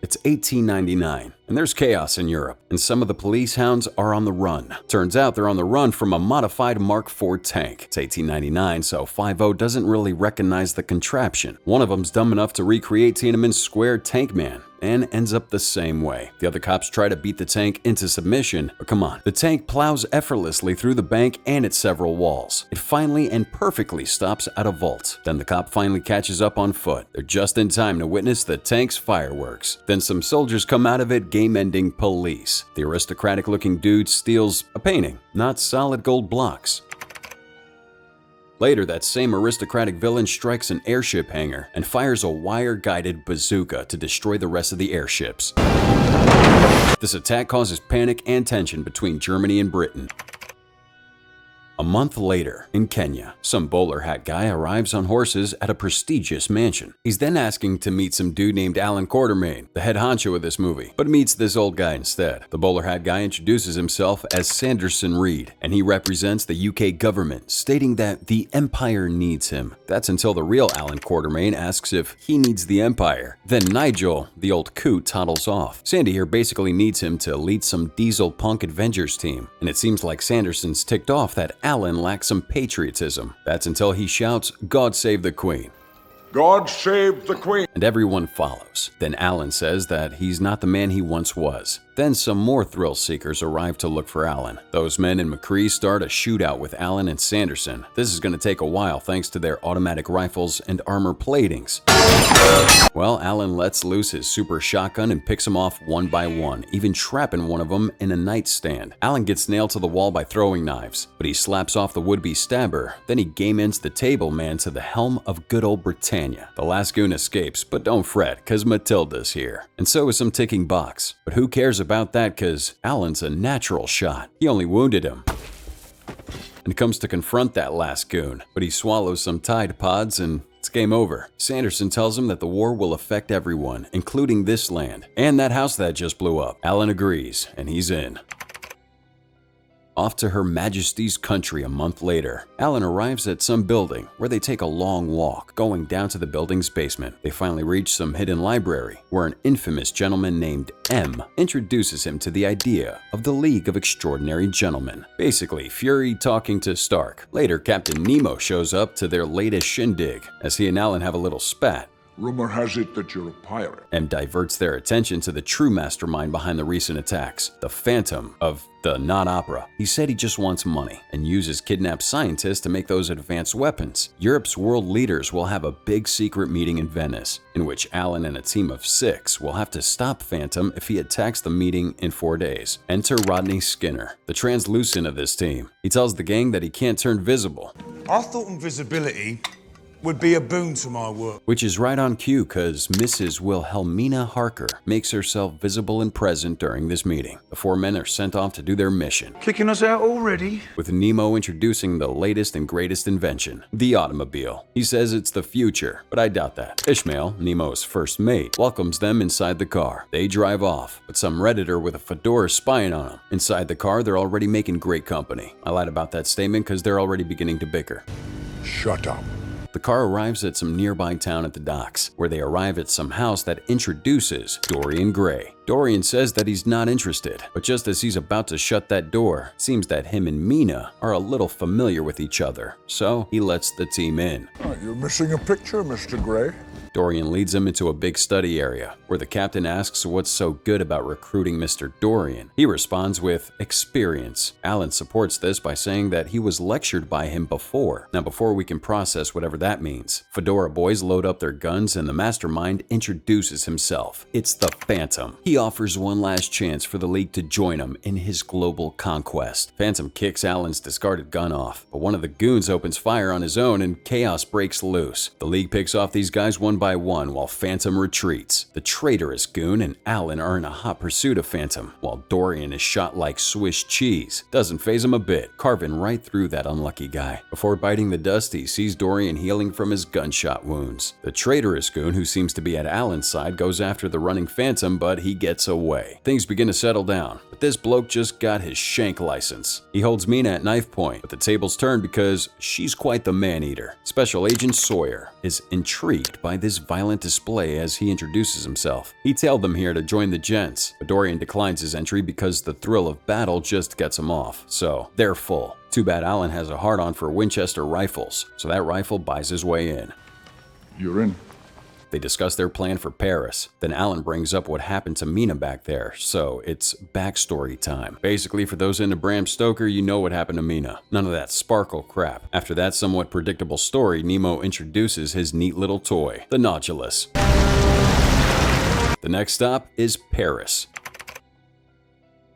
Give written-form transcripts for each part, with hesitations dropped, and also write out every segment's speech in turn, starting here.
It's 1899, and there's chaos in Europe, and some of the police hounds are on the run. Turns out they're on the run from a modified Mark IV tank. It's 1899, so 5-0 doesn't really recognize the contraption. One of them's dumb enough to recreate Tiananmen Square Tank Man, and ends up the same way. The other cops try to beat the tank into submission, but come on. The tank plows effortlessly through the bank and its several walls. It finally and perfectly stops at a vault. Then the cop finally catches up on foot. They're just in time to witness the tank's fireworks. Then some soldiers come out of it, game-ending police. The aristocratic-looking dude steals a painting, not solid gold blocks. Later, that same aristocratic villain strikes an airship hangar and fires a wire-guided bazooka to destroy the rest of the airships. This attack causes panic and tension between Germany and Britain. A month later, in Kenya, some bowler hat guy arrives on horses at a prestigious mansion. He's then asking to meet some dude named Alan Quartermain, the head honcho of this movie, but meets this old guy instead. The bowler hat guy introduces himself as Sanderson Reed, and he represents the UK government, stating that the Empire needs him. That's until the real Alan Quartermain asks if he needs the Empire. Then Nigel, the old coot, toddles off. Sandy here basically needs him to lead some diesel punk Avengers team, and it seems like Sanderson's ticked off that Alan lacks some patriotism. That's until he shouts, "God save the Queen." God save the Queen. And everyone follows. Then Alan says that he's not the man he once was. Then some more thrill seekers arrive to look for Alan. Those men and McCree start a shootout with Alan and Sanderson. This is going to take a while thanks to their automatic rifles and armor platings. Well, Alan lets loose his super shotgun and picks them off one by one, even trapping one of them in a nightstand. Alan gets nailed to the wall by throwing knives, but he slaps off the would-be stabber. Then he game ends the table man to the helm of good old Britannia. The last goon escapes, but don't fret, cause Matilda's here. And so is some ticking box. But who cares about that, cause Alan's a natural shot. He only wounded him. And comes to confront that last goon, but he swallows some Tide Pods and it's game over. Sanderson tells him that the war will affect everyone, including this land, and that house that just blew up. Alan agrees, and he's in. Off to Her Majesty's country a month later, Alan arrives at some building where they take a long walk, going down to the building's basement. They finally reach some hidden library where an infamous gentleman named M introduces him to the idea of the League of Extraordinary Gentlemen. Basically, Fury talking to Stark. Later, Captain Nemo shows up to their latest shindig as he and Alan have a little spat. Rumor has it that you're a pirate. M diverts their attention to the true mastermind behind the recent attacks, the Phantom of the not opera. He said he just wants money and uses kidnapped scientists to make those advanced weapons. Europe's world leaders will have a big secret meeting in Venice, in which Alan and a team of 6 will have to stop Phantom if he attacks the meeting in 4 days. Enter Rodney Skinner, the translucent of this team. He tells the gang that he can't turn visible. I thought invisibility would be a boon to my work. Which is right on cue, cause Mrs. Wilhelmina Harker makes herself visible and present during this meeting. The 4 men are sent off to do their mission, Kicking us out already? with Nemo introducing the latest and greatest invention, the automobile. He says it's the future, but I doubt that. Ishmael, Nemo's first mate, welcomes them inside the car. They drive off, but some Redditor with a fedora is spying on them. Inside the car, they're already making great company. I lied about that statement cause they're already beginning to bicker. Shut up. The car arrives at some nearby town at the docks, where they arrive at some house that introduces Dorian Gray. Dorian says that he's not interested, but just as he's about to shut that door, it seems that him and Mina are a little familiar with each other, so he lets the team in. You're missing a picture, Mr. Gray. Dorian leads him into a big study area, where the captain asks what's so good about recruiting Mr. Dorian. He responds with experience. Alan supports this by saying that he was lectured by him before. Now, before we can process whatever that means, Fedora boys load up their guns and the mastermind introduces himself. It's the Phantom. He offers one last chance for the League to join him in his global conquest. Phantom kicks Alan's discarded gun off, but one of the goons opens fire on his own and chaos breaks loose. The League picks off these guys one by one while Phantom retreats. The traitorous goon and Alan are in a hot pursuit of Phantom, while Dorian is shot like Swiss cheese. Doesn't faze him a bit, carving right through that unlucky guy. Before biting the dust, he sees Dorian healing from his gunshot wounds. The traitorous goon, who seems to be at Alan's side, goes after the running Phantom, but he gets gets away. Things begin to settle down, but this bloke just got his shank license. He holds Mina at knife point, but the tables turn because she's quite the man-eater. Special Agent Sawyer is intrigued by this violent display as he introduces himself. He tailed them here to join the gents, but Dorian declines his entry because the thrill of battle just gets him off, so they're full. Too bad Alan has a hard-on for Winchester rifles, so that rifle buys his way in. You're in. They discuss their plan for Paris. Then Alan brings up what happened to Mina back there, so it's backstory time. Basically, for those into Bram Stoker, you know what happened to Mina. None of that sparkle crap. After that somewhat predictable story, Nemo introduces his neat little toy, the Nodulus. The next stop is Paris.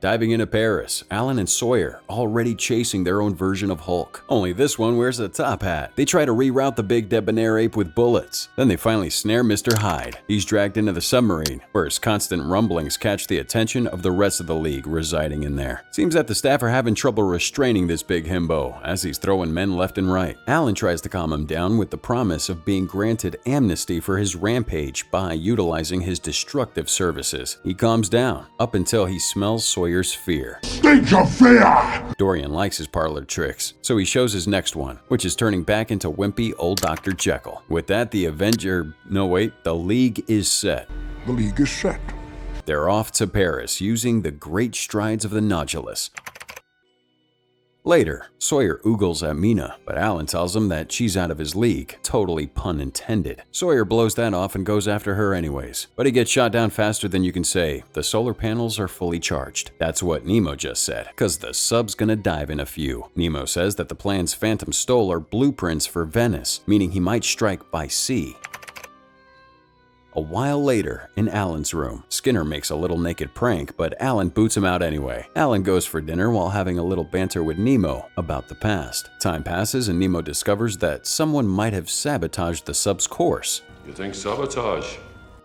Diving into Paris, Alan and Sawyer already chasing their own version of Hulk. Only this one wears a top hat. They try to reroute the big debonair ape with bullets. Then they finally snare Mr. Hyde. He's dragged into the submarine, where his constant rumblings catch the attention of the rest of the league residing in there. Seems that the staff are having trouble restraining this big himbo, as he's throwing men left and right. Alan tries to calm him down with the promise of being granted amnesty for his rampage by utilizing his destructive services. He calms down, up until he smells Sawyer's fear. Stage of fear! Dorian likes his parlor tricks, so he shows his next one, which is turning back into wimpy old Dr. Jekyll. With that, the League is set. The League is set. They're off to Paris using the great strides of the Nodulus. Later, Sawyer oogles at Mina, but Alan tells him that she's out of his league, totally pun intended. Sawyer blows that off and goes after her anyways, but he gets shot down faster than you can say. The solar panels are fully charged. That's what Nemo just said, cause the sub's gonna dive in a few. Nemo says that the plans Phantom stole are blueprints for Venice, meaning he might strike by sea. A while later, in Alan's room, Skinner makes a little naked prank, but Alan boots him out anyway. Alan goes for dinner while having a little banter with Nemo about the past. Time passes and Nemo discovers that someone might have sabotaged the sub's course. You think sabotage?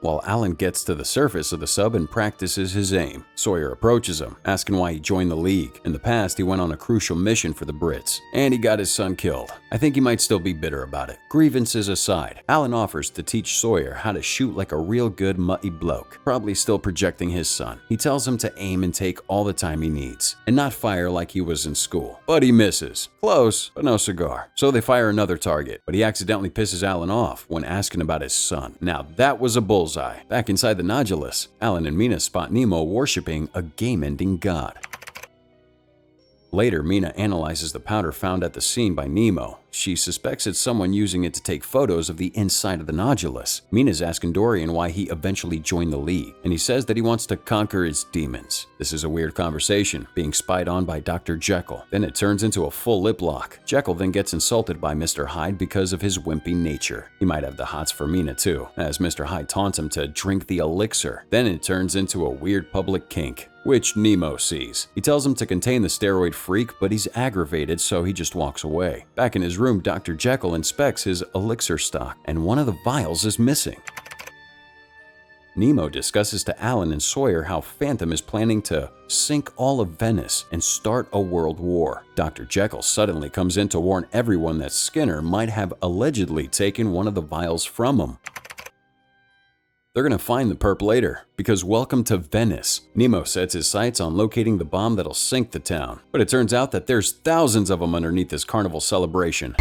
While Alan gets to the surface of the sub and practices his aim, Sawyer approaches him, asking why he joined the League. In the past, he went on a crucial mission for the Brits, and he got his son killed. I think he might still be bitter about it. Grievances aside, Alan offers to teach Sawyer how to shoot like a real good mutty bloke, probably still projecting his son. He tells him to aim and take all the time he needs, and not fire like he was in school. But he misses. Close, but no cigar. So they fire another target, but he accidentally pisses Alan off when asking about his son. Now that was a bullseye. Back inside the Nodulus, Alan and Mina spot Nemo worshipping a game-ending god. Later, Mina analyzes the powder found at the scene by Nemo. She suspects it's someone using it to take photos of the inside of the Nodulus. Mina's asking Dorian why he eventually joined the League, and he says that he wants to conquer his demons. This is a weird conversation, being spied on by Dr. Jekyll. Then it turns into a full lip lock. Jekyll then gets insulted by Mr. Hyde because of his wimpy nature. He might have the hots for Mina too, as Mr. Hyde taunts him to drink the elixir. Then it turns into a weird public kink, which Nemo sees. He tells him to contain the steroid freak, but he's aggravated, so he just walks away. Back in his room, Dr. Jekyll inspects his elixir stock, and one of the vials is missing. Nemo discusses to Alan and Sawyer how Phantom is planning to sink all of Venice and start a world war. Dr. Jekyll suddenly comes in to warn everyone that Skinner might have allegedly taken one of the vials from him. They're gonna find the perp later, because welcome to Venice. Nemo sets his sights on locating the bomb that'll sink the town, but it turns out that there's thousands of them underneath this carnival celebration.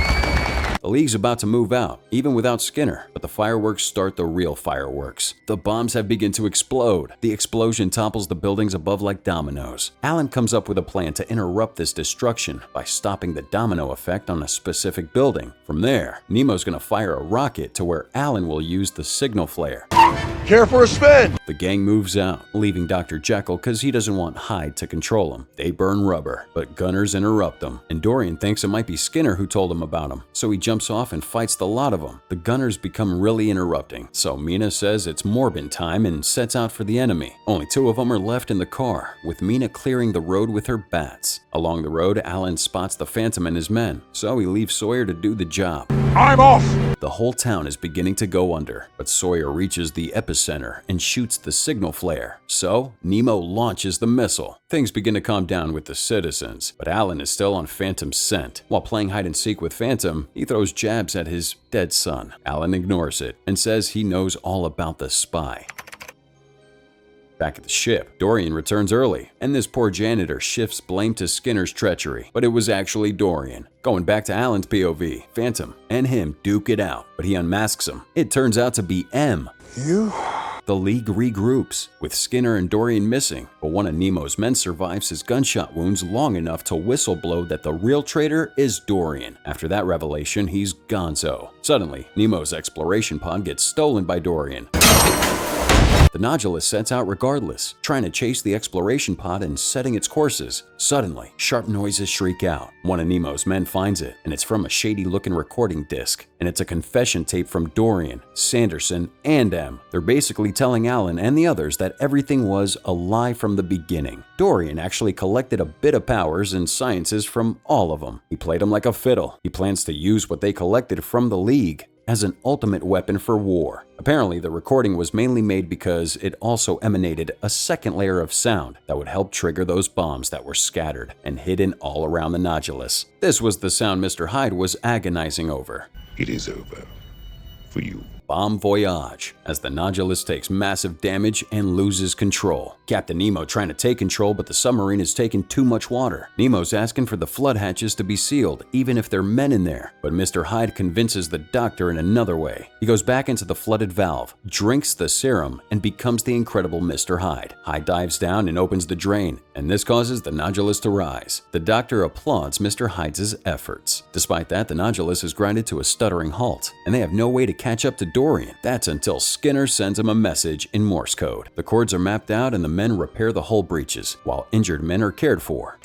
The League's about to move out, even without Skinner, but the fireworks start the real fireworks. The bombs have begun to explode. The explosion topples the buildings above like dominoes. Alan comes up with a plan to interrupt this destruction by stopping the domino effect on a specific building. From there, Nemo's gonna fire a rocket to where Alan will use the signal flare. Care for a spin? The gang moves out, leaving Dr. Jekyll because he doesn't want Hyde to control him. They burn rubber, but gunners interrupt them, and Dorian thinks it might be Skinner who told him about him, so he jumps off and fights the lot of them. The gunners become really interrupting, so Mina says it's Morbin time and sets out for the enemy. Only two of them are left in the car, with Mina clearing the road with her bats. Along the road, Alan spots the Phantom and his men, so he leaves Sawyer to do the job. I'm off! The whole town is beginning to go under, but Sawyer reaches the epicenter and shoots the signal flare. So, Nemo launches the missile. Things begin to calm down with the citizens, but Alan is still on Phantom's scent. While playing hide and seek with Phantom, he throws jabs at his dead son. Alan ignores it and says he knows all about the spy. Back at the ship, Dorian returns early, and this poor janitor shifts blame to Skinner's treachery, but it was actually Dorian. Going back to Alan's POV, Phantom and him duke it out, but he unmasks him. It turns out to be M. You? The League regroups, with Skinner and Dorian missing, but one of Nemo's men survives his gunshot wounds long enough to whistleblow that the real traitor is Dorian. After that revelation, he's gonzo. Suddenly, Nemo's exploration pod gets stolen by Dorian. The Nodulus sets out regardless, trying to chase the exploration pod and setting its courses. Suddenly, sharp noises shriek out. One of Nemo's men finds it, and it's from a shady-looking recording disc. And it's a confession tape from Dorian, Sanderson, and M. They're basically telling Alan and the others that everything was a lie from the beginning. Dorian actually collected a bit of powers and sciences from all of them. He played them like a fiddle. He plans to use what they collected from the League as an ultimate weapon for war. Apparently, the recording was mainly made because it also emanated a second layer of sound that would help trigger those bombs that were scattered and hidden all around the Nodulus. This was the sound Mr. Hyde was agonizing over. It is over. For you. Bomb voyage, as the Nodulus takes massive damage and loses control. Captain Nemo trying to take control, but the submarine is taking too much water. Nemo's asking for the flood hatches to be sealed, even if there are men in there. But Mr. Hyde convinces the doctor in another way. He goes back into the flooded valve, drinks the serum, and becomes the incredible Mr. Hyde. Hyde dives down and opens the drain, and this causes the Nodulus to rise. The doctor applauds Mr. Hyde's efforts. Despite that, the Nodulus is grinded to a stuttering halt, and they have no way to catch up to Dorian. That's until Skinner sends him a message in Morse code. The cords are mapped out and the men repair the hull breaches, while injured men are cared for.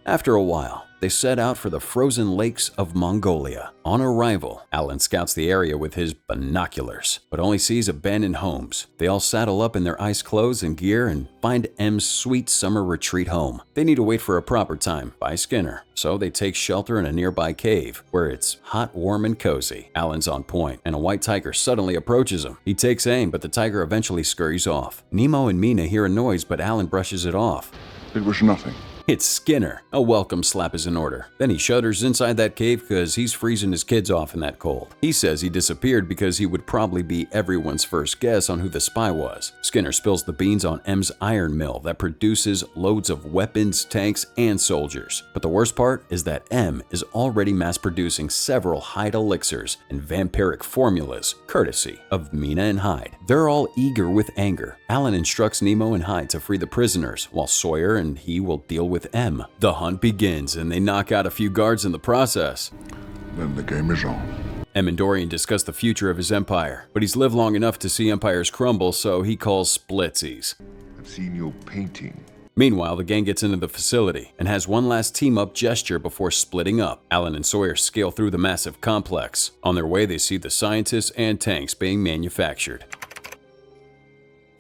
After a while, they set out for the frozen lakes of Mongolia. On arrival, Alan scouts the area with his binoculars, but only sees abandoned homes. They all saddle up in their ice clothes and gear and find M's sweet summer retreat home. They need to wait for a proper time by Skinner, so they take shelter in a nearby cave, where it's hot, warm, and cozy. Alan's on point, and a white tiger suddenly approaches him. He takes aim, but the tiger eventually scurries off. Nemo and Mina hear a noise, but Alan brushes it off. It was nothing. It's Skinner. A welcome slap is in order. Then he shudders inside that cave because he's freezing his kids off in that cold. He says he disappeared because he would probably be everyone's first guess on who the spy was. Skinner spills the beans on M's iron mill that produces loads of weapons, tanks, and soldiers. But the worst part is that M is already mass-producing several Hyde elixirs and vampiric formulas, courtesy of Mina and Hyde. They're all eager with anger. Alan instructs Nemo and Hyde to free the prisoners, while Sawyer and he will deal with M. The hunt begins, and they knock out a few guards in the process. Then the game is on. M and Dorian discuss the future of his empire, but he's lived long enough to see empires crumble, so he calls splitsies. I've seen your painting. Meanwhile, the gang gets into the facility and has one last team-up gesture before splitting up. Alan and Sawyer scale through the massive complex. On their way, they see the scientists and tanks being manufactured.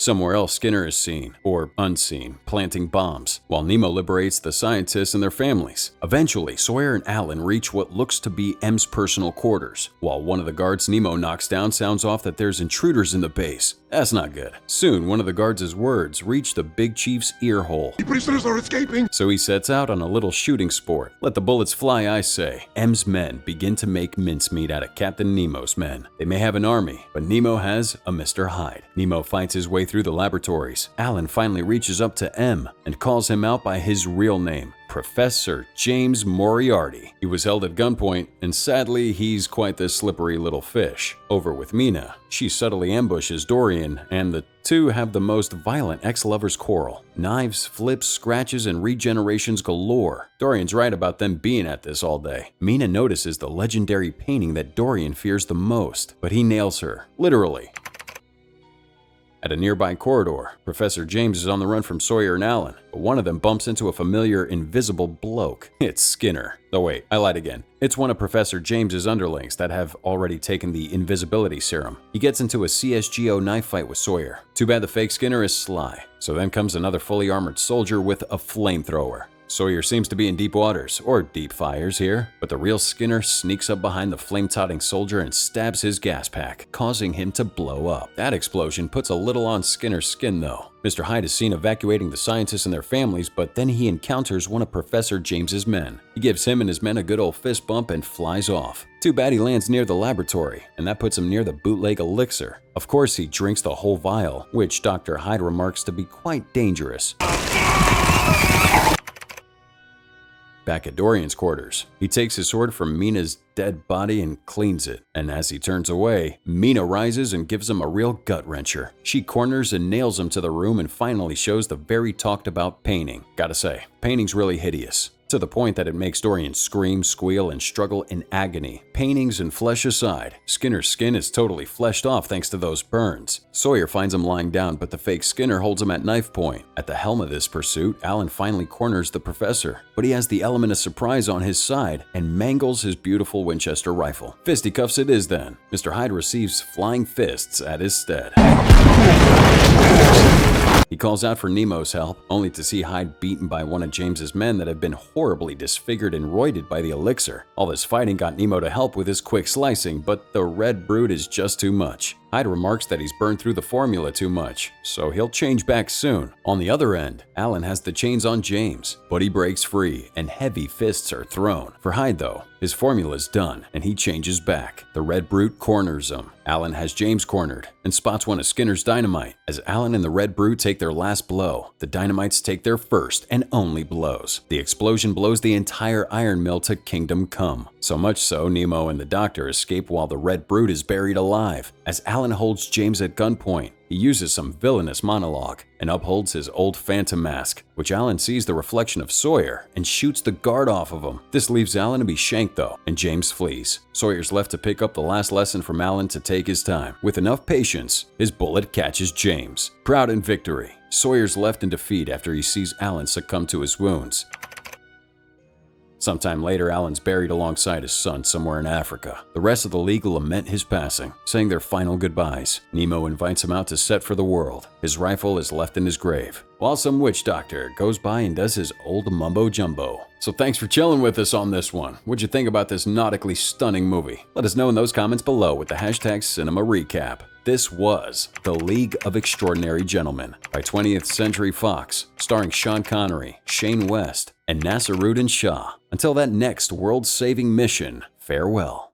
Somewhere else, Skinner is seen, or unseen, planting bombs, while Nemo liberates the scientists and their families. Eventually, Sawyer and Alan reach what looks to be M's personal quarters. While one of the guards Nemo knocks down sounds off that there's intruders in the base. That's not good. Soon, one of the guards' words reach the Big Chief's ear hole. The prisoners are escaping. So he sets out on a little shooting sport. Let the bullets fly, I say. M's men begin to make mincemeat out of Captain Nemo's men. They may have an army, but Nemo has a Mr. Hyde. Nemo fights his way through the laboratories. Alan finally reaches up to M and calls him out by his real name, Professor James Moriarty. He was held at gunpoint, and sadly, he's quite the slippery little fish. Over with Mina. She subtly ambushes Dorian, and the two have the most violent ex-lovers quarrel. Knives, flips, scratches, and regenerations galore. Dorian's right about them being at this all day. Mina notices the legendary painting that Dorian fears the most, but he nails her, literally. At a nearby corridor, Professor James is on the run from Sawyer and Alan, but one of them bumps into a familiar invisible bloke. It's Skinner. Oh wait, I lied again. It's one of Professor James's underlings that have already taken the invisibility serum. He gets into a CSGO knife fight with Sawyer. Too bad the fake Skinner is sly. So then comes another fully armored soldier with a flamethrower. Sawyer seems to be in deep waters, or deep fires here, but the real Skinner sneaks up behind the flame-totting soldier and stabs his gas pack, causing him to blow up. That explosion puts a little on Skinner's skin though. Mr. Hyde is seen evacuating the scientists and their families, but then he encounters one of Professor James's men. He gives him and his men a good old fist bump and flies off. Too bad he lands near the laboratory, and that puts him near the bootleg elixir. Of course, he drinks the whole vial, which Dr. Hyde remarks to be quite dangerous. Back at Dorian's quarters, he takes his sword from Mina's dead body and cleans it, and as he turns away, Mina rises and gives him a real gut-wrencher. She corners and nails him to the room and finally shows the very talked-about painting. Gotta say, painting's really hideous, to the point that it makes Dorian scream, squeal, and struggle in agony. Paintings and flesh aside, Skinner's skin is totally fleshed off thanks to those burns. Sawyer finds him lying down, but the fake Skinner holds him at knife point. At the helm of this pursuit, Alan finally corners the professor, but he has the element of surprise on his side and mangles his beautiful Winchester rifle. Fisticuffs it is then. Mr. Hyde receives flying fists at his stead. He calls out for Nemo's help, only to see Hyde beaten by one of James's men that have been horribly disfigured and roided by the elixir. All this fighting got Nemo to help with his quick slicing, but the red brood is just too much. Hyde remarks that he's burned through the formula too much, so he'll change back soon. On the other end, Alan has the chains on James, but he breaks free and heavy fists are thrown. For Hyde though, his formula's done and he changes back. The red brute corners him. Alan has James cornered and spots one of Skinner's dynamite. As Alan and the red brute take their last blow, the dynamites take their first and only blows. The explosion blows the entire iron mill to kingdom come. So much so, Nemo and the doctor escape while the red brute is buried alive. As Alan holds James at gunpoint, he uses some villainous monologue and upholds his old phantom mask, which Alan sees the reflection of Sawyer and shoots the guard off of him. This leaves Alan to be shanked though, and James flees. Sawyer's left to pick up the last lesson from Alan to take his time. With enough patience, his bullet catches James. Proud in victory, Sawyer's left in defeat after he sees Alan succumb to his wounds. Sometime later, Alan's buried alongside his son somewhere in Africa. The rest of the League lament his passing, saying their final goodbyes. Nemo invites him out to set for the world. His rifle is left in his grave, while some witch doctor goes by and does his old mumbo-jumbo. So thanks for chilling with us on this one. What'd you think about this nautically stunning movie? Let us know in those comments below with the hashtag #CinemaRecap. This was The League of Extraordinary Gentlemen by 20th Century Fox, starring Sean Connery, Shane West, and Nasruddin Shah. Until that next world-saving mission, farewell.